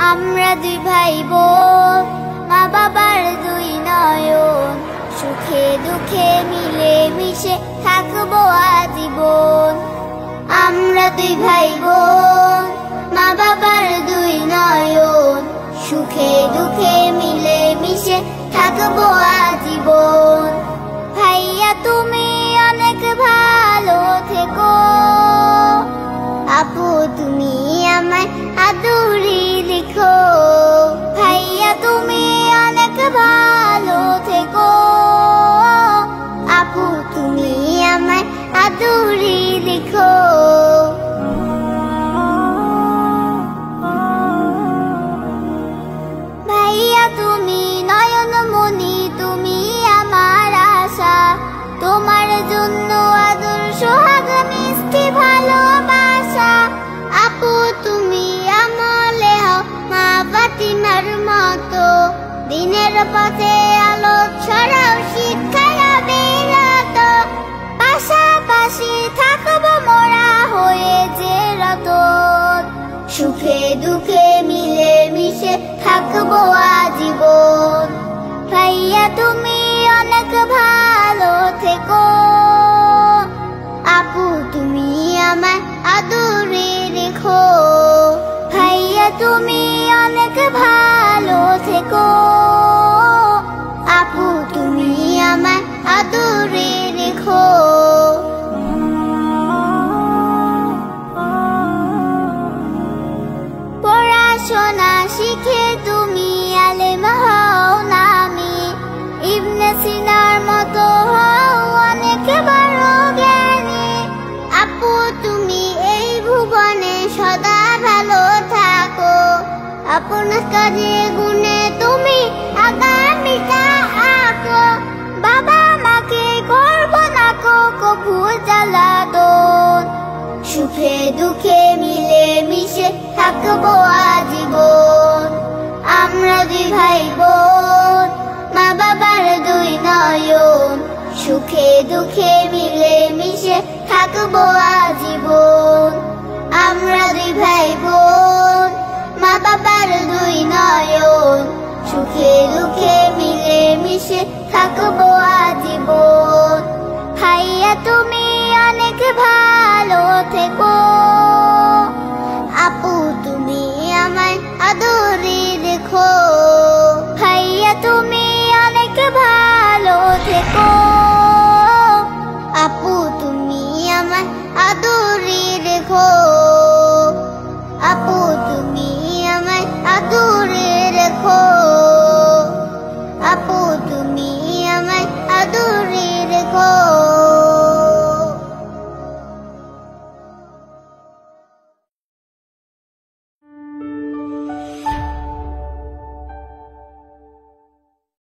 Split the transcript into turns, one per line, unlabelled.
আমরা দুই ভাই বোন, মা বাবার দুই নয়ন, সুখে দুঃখে মিলে মিশে থাকবো আজীবন। আমরা দুই ভাই বোন, মা বাবার দুই নয়ন, সুখে দুঃখে মিলে মিশে থাকবো আজীবন। ভাইয়া তুমি অনেক ভালো থেকো, আপু তুমি আমায় আদুরি লিখো। ভাইয়া তুমি অনেক ভালো থেকো, আপু তুমি আমায় আদুরি লিখো। ভাইয়া তুমি নয়নমণি, তুমি আমার আশা, তোমার জন্য আদর সোহাগ মিষ্টি ভালোবাসা। আপু তুমি আমলে হও মা ফাতিমার মতো, দিনের পথে আলো ছড়াও শিক্ষায় বিরত। পাশাপাশি থাকবো মোরা হয়ে যে রতন, সুখে দুঃখে মিলে মিশে থাকবো আজীবন। ভাইয়া তুমি অনেক ভালো থেকো, আপু তুমি আমায় আদরে রেখো। ভাইয়া তুমি অনেক ভালো থেকো, আপু তুমি আমায় আদরে রেখো। পড়াশোনা শিখে তুমি আলেম হও নামি, ইবনে সিনার মতো হও অনেক বড় জ্ঞানী। আপু তুমি এই ভুবনে সদা ভালো থাকো, আপনার কাজে গুণে তুমি আগামীটা আঁকো। বাবা মাকে করবো না কভু জ্বালাতন, সুখে দুঃখে মিলে মিশে থাকবো আজীবন। আমরা দুই ভাই বোন, মা বাবার দুই নয়ন, সুখে দুঃখে মিলে মিশে থাকবো আজীবন। আমরা দুই ভাই বোন, মা বাবার দুই নয়ন, সুখে দুঃখে মিলে মিশে থাকবো আজীবন। ভাইয়া তুমি অনেক ভালো থেকো, আপু তুমি আমায় আদরে রেখো। ভাইয়া তুমি অনেক ভালো থেকো, আপু তুমি আমায় আদরে রেখো। আপু তুমি আমায় আদরে রেখো, আপু তুমি আমায় আদরে রেখো।